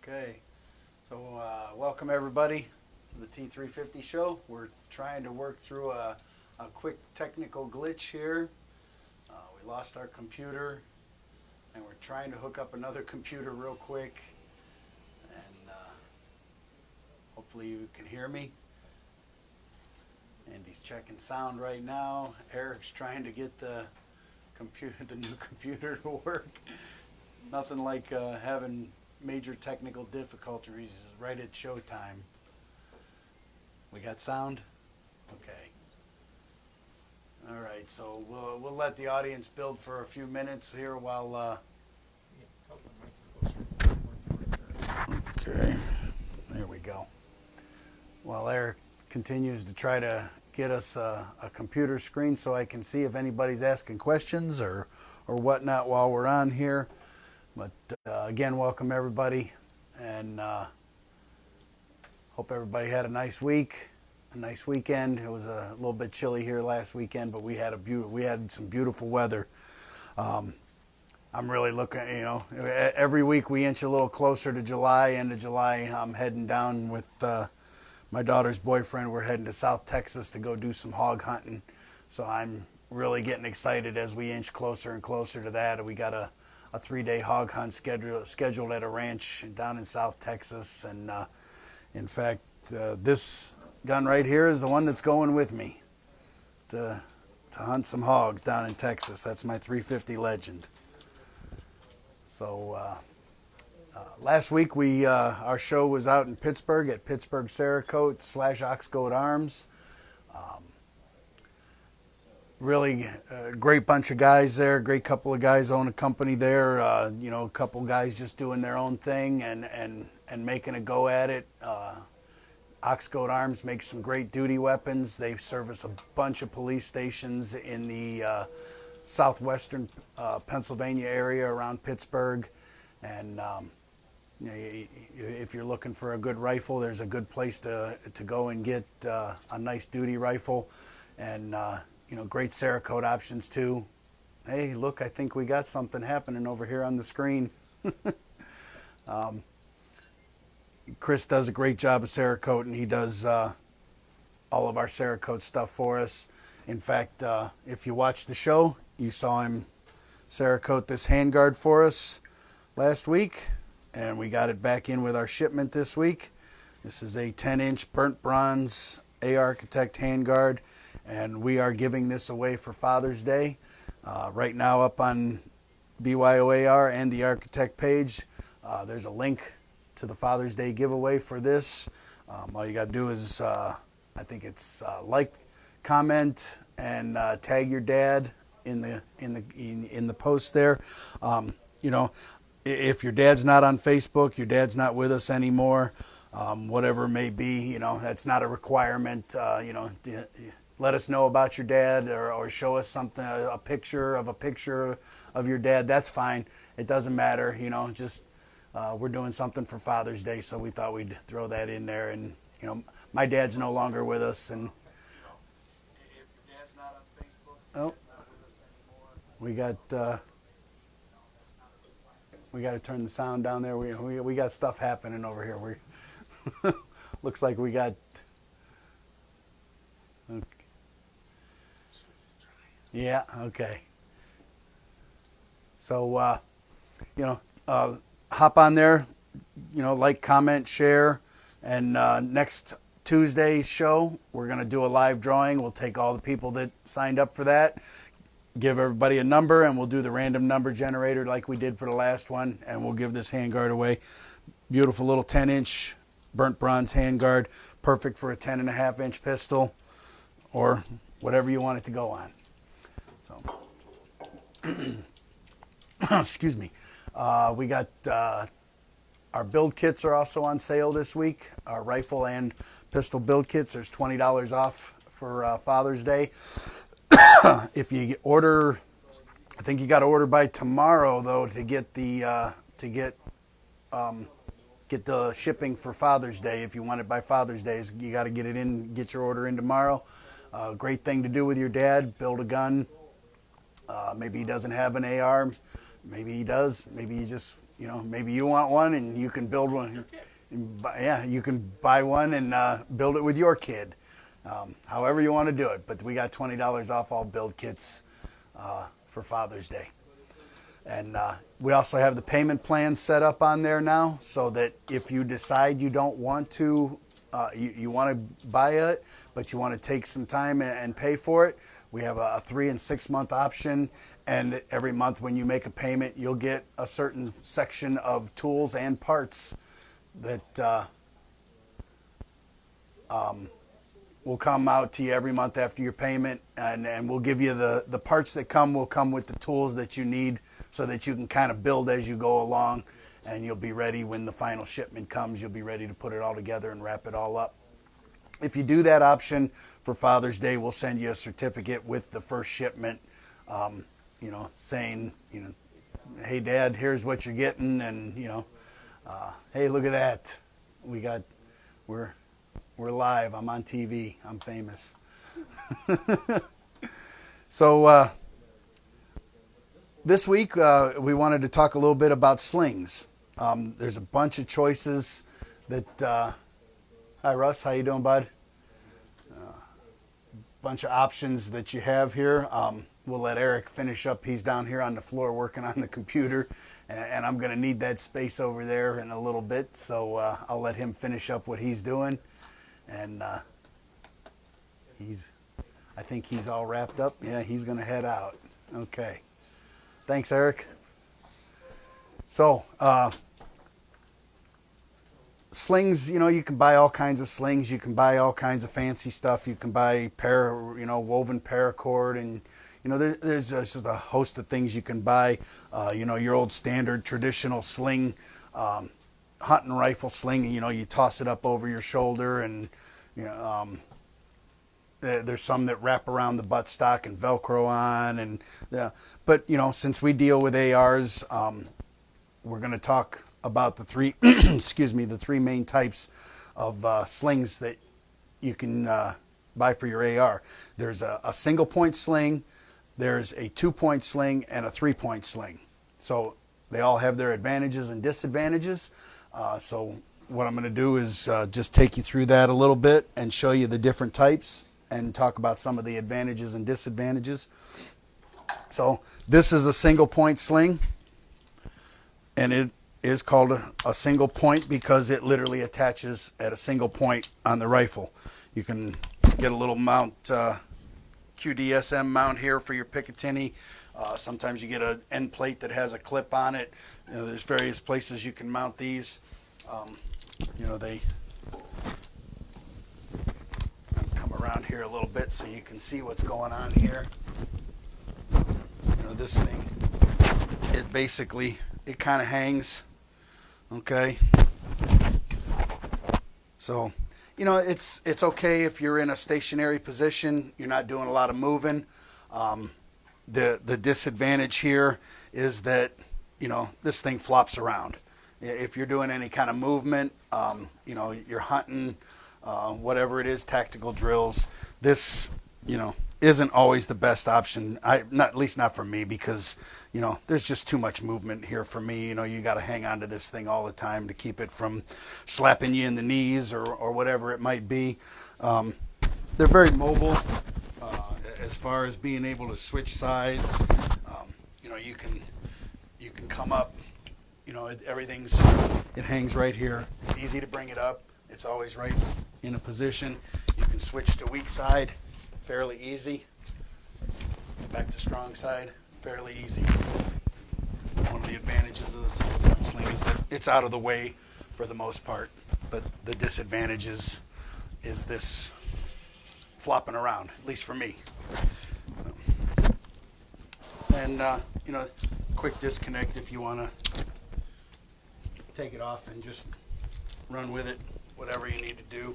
Okay, so welcome everybody to the T350 show. We're trying to work through a quick technical glitch here. We lost our computer and we're trying to hook up another computer real quick, and hopefully you can hear me. Andy's checking sound right now. Eric's trying to get the new computer to work. Nothing like having major technical difficulties right at showtime. We got sound? Okay. All right, so we'll let the audience build for a few minutes here while okay, there we go. While Eric continues to try to get us a computer screen so I can see if anybody's asking questions or whatnot while we're on here. But again, welcome everybody, and hope everybody had a nice week, a nice weekend. It was a little bit chilly here last weekend, but we had some beautiful weather. I'm really looking, every week we inch a little closer to July. End of July, I'm heading down with my daughter's boyfriend. We're heading to South Texas to go do some hog hunting. So I'm really getting excited as we inch closer and closer to that. We got a 3-day hog hunt scheduled at a ranch down in South Texas. And in fact, this gun right here is the one that's going with me to hunt some hogs down in Texas. That's my 350 Legend. So last week our show was out in Pittsburgh at Pittsburgh Cerakote / Oxgoat Arms. Really great bunch of guys there. Great couple of guys own a company there. A couple guys just doing their own thing and making a go at it. Oxgoat Arms makes some great duty weapons. They service a bunch of police stations in the southwestern Pennsylvania area around Pittsburgh. And if you're looking for a good rifle, there's a good place to go and get a nice duty rifle. And great Cerakote options too. Hey, look, I think we got something happening over here on the screen. Chris does a great job of Cerakote, and he does all of our Cerakote stuff for us. In fact, if you watched the show, you saw him Cerakote this handguard for us last week, and we got it back in with our shipment this week. This is a 10-inch burnt bronze Architect handguard, and we are giving this away for Father's Day. Right now up on BYOAR and the Architect page, there's a link to the Father's Day giveaway for this. All you got to do is, I think it's like, comment, and tag your dad in the post there. If your dad's not on Facebook, your dad's not with us anymore, whatever it may be, that's not a requirement. Let us know about your dad, or show us something, a picture of your dad. That's fine. It doesn't matter. Just we're doing something for Father's Day, so we thought we'd throw that in there. And my dad's no longer with us, and if your dad's not on Facebook, dad's not with us anymore. We got to turn the sound down there. We got stuff happening over here. Looks like we got. Okay. Yeah. Okay. So hop on there. Like, comment, share, and next Tuesday's show we're gonna do a live drawing. We'll take all the people that signed up for that, give everybody a number, and we'll do the random number generator like we did for the last one, and we'll give this handguard away. Beautiful little 10-inch burnt bronze handguard, perfect for a 10.5-inch pistol or whatever you want it to go on. So excuse me. We got our build kits are also on sale this week. Our rifle and pistol build kits, there's $20 off for Father's Day. If you order, I think you got to order by tomorrow though to get the shipping for Father's Day. If you want it by Father's Day, you got to get your order in tomorrow. Great thing to do with your dad. Build a gun. Maybe he doesn't have an AR. Maybe he does. Maybe he just you know, maybe you want one and you can build one. Yeah, you can buy one and build it with your kid. However you want to do it. But we got $20 off all build kits for Father's Day. And we also have the payment plan set up on there now, so that if you decide you don't want to, you want to buy it, but you want to take some time and pay for it, we have a 3 and 6 month option. And every month when you make a payment, you'll get a certain section of tools and parts that will come out to you every month after your payment, and we'll give you the parts that will come with the tools that you need, so that you can kind of build as you go along, and you'll be ready when the final shipment comes. You'll be ready to put it all together and wrap it all up. If you do that option for Father's Day, we'll send you a certificate with the first shipment, you know, saying, you know, hey Dad, here's what you're getting, and you know, hey, look at that, we're live, I'm on TV, I'm famous. So this week we wanted to talk a little bit about slings. There's a bunch of choices that, hi Russ, how you doing, bud? Bunch of options that you have here. We'll let Eric finish up. He's down here on the floor working on the computer, and I'm going to need that space over there in a little bit, so I'll let him finish up what he's doing. And I think he's all wrapped up. Yeah, he's going to head out. Okay. Thanks, Eric. So, slings, you know, you can buy all kinds of slings. You can buy all kinds of fancy stuff. You can buy woven paracord, and you know, there's just a host of things you can buy. You know, your old standard traditional sling, hunting rifle sling. You know, you toss it up over your shoulder, and you know, there's some that wrap around the buttstock and Velcro on, and but you know, since we deal with ARs, we're going to talk about the three the three main types of slings that you can buy for your AR. There's a single point sling, there's a 2-point sling, and a 3-point sling. So they all have their advantages and disadvantages. So what I'm going to do is just take you through that a little bit and show you the different types and talk about some of the advantages and disadvantages. So this is a single point sling, and it is called a single point because it literally attaches at a single point on the rifle. You can get a little mount, QDSM mount here for your Picatinny. Sometimes you get an end plate that has a clip on it. You know, there's various places you can mount these. You know, they come around here a little bit so you can see what's going on here. You know, this thing, it kind of hangs. Okay. So, you know, it's okay if you're in a stationary position, you're not doing a lot of moving. The disadvantage here is that, you know, this thing flops around. If you're doing any kind of movement, you know, you're hunting, whatever it is, tactical drills, this, you know, isn't always the best option. At least not for me, because, you know, there's just too much movement here for me. You know, you got to hang on to this thing all the time to keep it from slapping you in the knees or whatever it might be. They're very mobile as far as being able to switch sides. You know, you can come up. You know, it hangs right here. It's easy to bring it up. It's always right in a position. You can switch to weak side fairly easy. Back to strong side, fairly easy. One of the advantages of the single point sling is that it's out of the way for the most part. But the disadvantage is this flopping around, at least for me. And, you know, quick disconnect if you want to take it off and just run with it, whatever you need to do.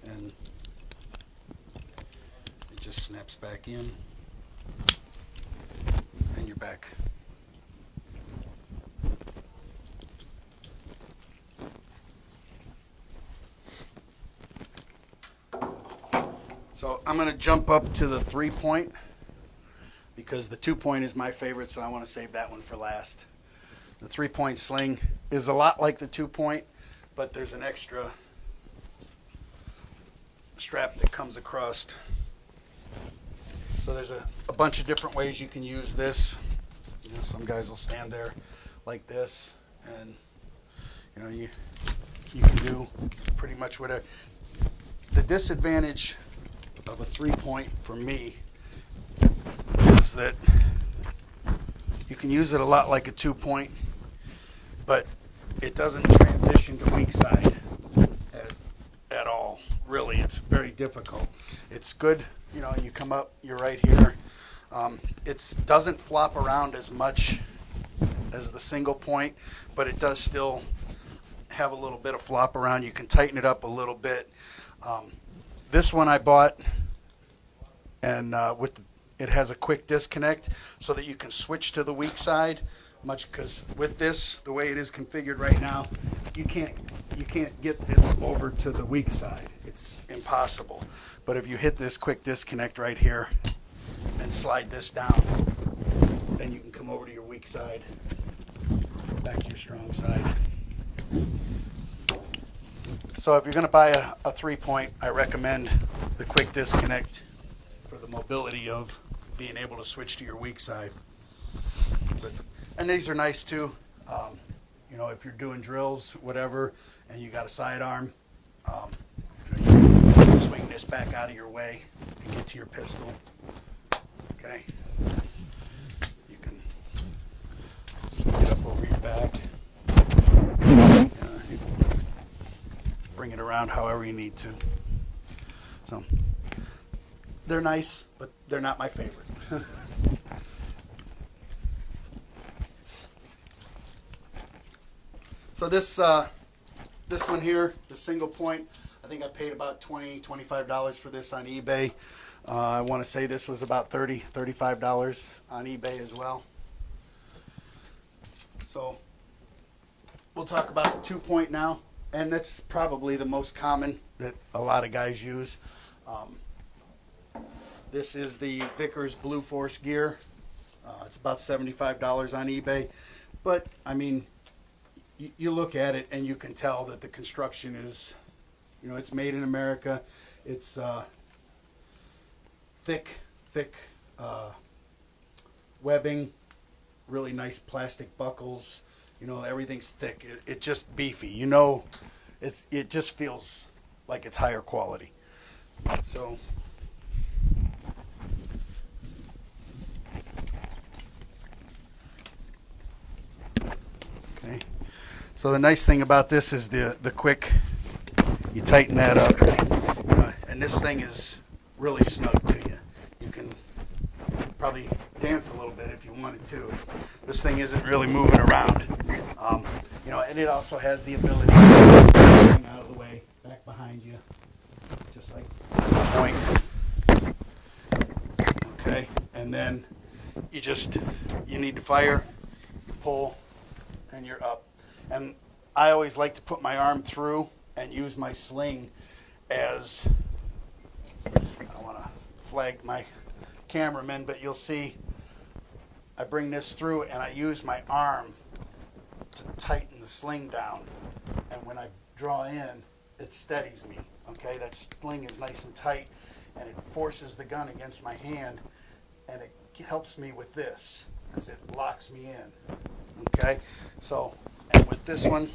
And it just snaps back in, and you're back. So I'm going to jump up to the 3-point because the 2-point is my favorite, so I want to save that one for last. The 3-point sling is a lot like the 2-point, but there's an extra strap that comes across. So there's a bunch of different ways you can use this. You know, some guys will stand there like this, and you know, you can do pretty much whatever. The disadvantage of a 3-point for me is that you can use it a lot like a 2-point, but it doesn't transition to weak side at all. Really, it's very difficult. It's good, you know, you come up, you're right here. It doesn't flop around as much as the single point, but it does still have a little bit of flop around. You can tighten it up a little bit. This one I bought, and it has a quick disconnect so that you can switch to the weak side. Because with this, the way it is configured right now, you can't get this over to the weak side. It's impossible. But if you hit this quick disconnect right here and slide this down, then you can come over to your weak side, back to your strong side. So if you're going to buy a 3-point, I recommend the quick disconnect for the mobility of being able to switch to your weak side. And these are nice too. You know, if you're doing drills, whatever, and you got a sidearm, you can swing this back out of your way and get to your pistol. Okay. You can swing it up over your back. Bring it around however you need to. So they're nice, but they're not my favorite. So this one here, the single point, I think I paid about $20, $25 for this on eBay. I want to say this was about $30, $35 on eBay as well. So we'll talk about the 2-point now, and that's probably the most common that a lot of guys use. This is the Vickers Blue Force gear. It's about $75 on eBay, but I mean, you look at it and you can tell that the construction is, you know, it's made in America. It's thick webbing, really nice plastic buckles. You know, everything's thick. It's just beefy. You know, it just feels like it's higher quality. So okay. So the nice thing about this is the quick, you tighten that up, and this thing is really snug to you. You can probably dance a little bit if you wanted to. This thing isn't really moving around, you know, and it also has the ability to get out of the way, back behind you, just like the point. Okay, and then you need to fire, pull, and you're up. And I always like to put my arm through and use my sling as, I don't want to flag my cameraman, but you'll see I bring this through and I use my arm to tighten the sling down. And when I draw in, it steadies me. Okay, that sling is nice and tight, and it forces the gun against my hand, and it helps me with this because it locks me in. Okay, so, and with this one,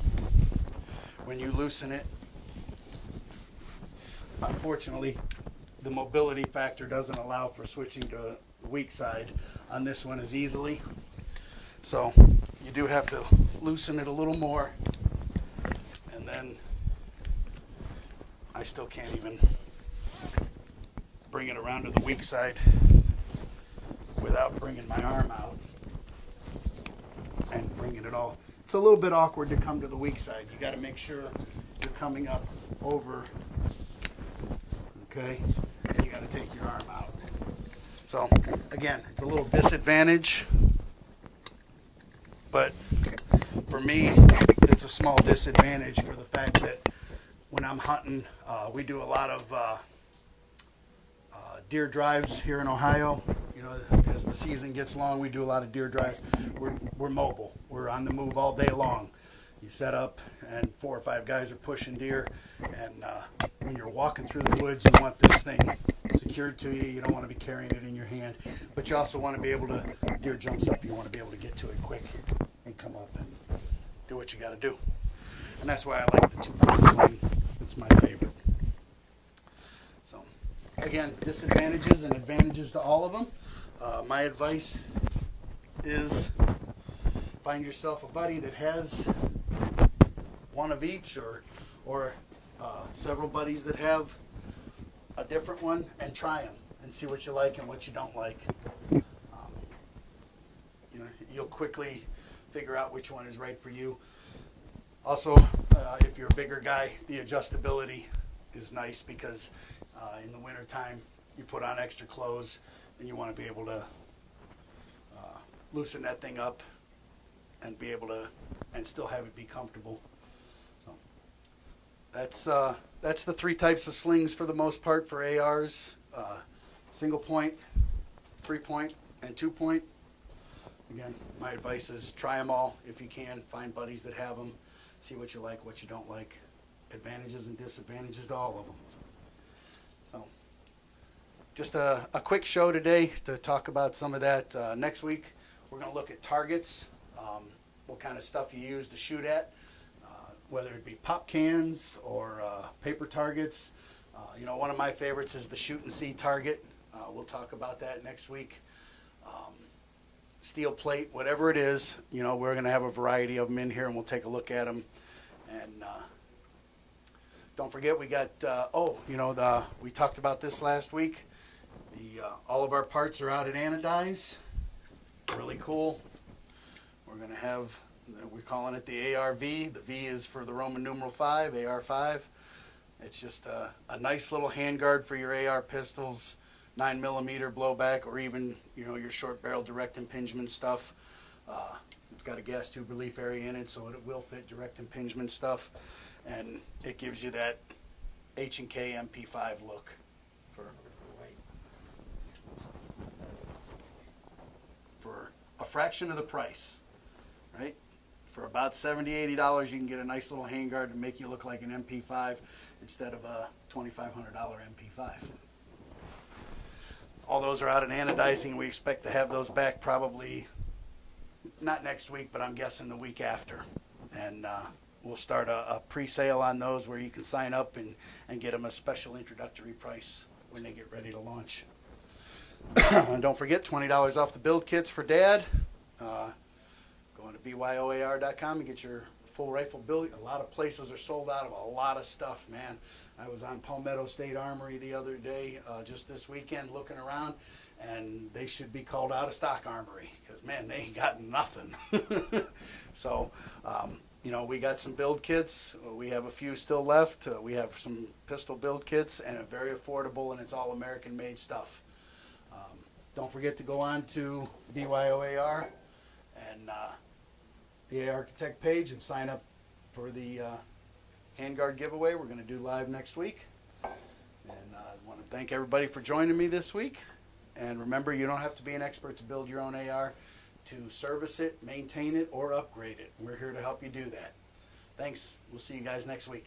when you loosen it, unfortunately, the mobility factor doesn't allow for switching to the weak side on this one as easily. So you do have to loosen it a little more, and then I still can't even bring it around to the weak side without bringing my arm out and bringing it all. It's a little bit awkward to come to the weak side. You got to make sure you're coming up over, okay? And you got to take your arm out. So again, it's a little disadvantage, but for me, it's a small disadvantage for the fact that when I'm hunting, we do a lot of deer drives here in Ohio. You You know, as the season gets long, we do a lot of deer drives. We're mobile. We're on the move all day long. You set up, and 4 or 5 guys are pushing deer. And when you're walking through the woods, you want this thing secured to you. You don't want to be carrying it in your hand, but you also want to be able to. Deer jumps up, you want to be able to get to it quick and come up and do what you got to do. And that's why I like the 2-point sling. It's my favorite. So, again, disadvantages and advantages to all of them. My advice is find yourself a buddy that has one of each, or several buddies that have a different one, and try them and see what you like and what you don't like. You know, you'll quickly figure out which one is right for you. Also, if you're a bigger guy, the adjustability is nice because in the wintertime you put on extra clothes and you want to be able to loosen that thing up and be able to, and still have it be comfortable. So that's the 3 types of slings for the most part for ARs: single point, 3-point, and 2-point. Again, my advice is try them all if you can. Find buddies that have them. See what you like, what you don't like. Advantages and disadvantages to all of them. So, just a quick show today to talk about some of that. Next week, we're going to look at targets, what kind of stuff you use to shoot at, whether it be pop cans or paper targets. You know, one of my favorites is the shoot and see target. We'll talk about that next week. Steel plate, whatever it is, you know, we're going to have a variety of them in here, and we'll take a look at them. And don't forget, we got, we talked about this last week. All of our parts are out at Anodize. Really cool. We're going to have, we're calling it the ARV. The V is for the Roman numeral 5, AR5. It's just a nice little handguard for your AR pistols. 9mm blowback, or even, you know, your short barrel direct impingement stuff. It's got a gas tube relief area in it, so it will fit direct impingement stuff, and it gives you that H&K MP5 look for a fraction of the price, right? For about $70-$80, you can get a nice little handguard to make you look like an MP5 instead of a $2,500 MP5. All those are out in anodizing. We expect to have those back probably not next week, but I'm guessing the week after. And we'll start a pre-sale on those where you can sign up and get them a special introductory price when they get ready to launch. And don't forget, $20 off the build kits for Dad. Going to BYOAR.com and get your full rifle build. A lot of places are sold out of a lot of stuff, man. I was on Palmetto State Armory the other day, just this weekend, looking around, and they should be called out of stock armory because, man, they ain't got nothing. So, you know, we got some build kits. We have a few still left. We have some pistol build kits, and a very affordable, and it's all American-made stuff. Don't forget to go on to BYOAR and the Architect page and sign up for the handguard giveaway we're going to do live next week. And I want to thank everybody for joining me this week. And remember, you don't have to be an expert to build your own AR, to service it, maintain it, or upgrade it. We're here to help you do that. Thanks. We'll see you guys next week.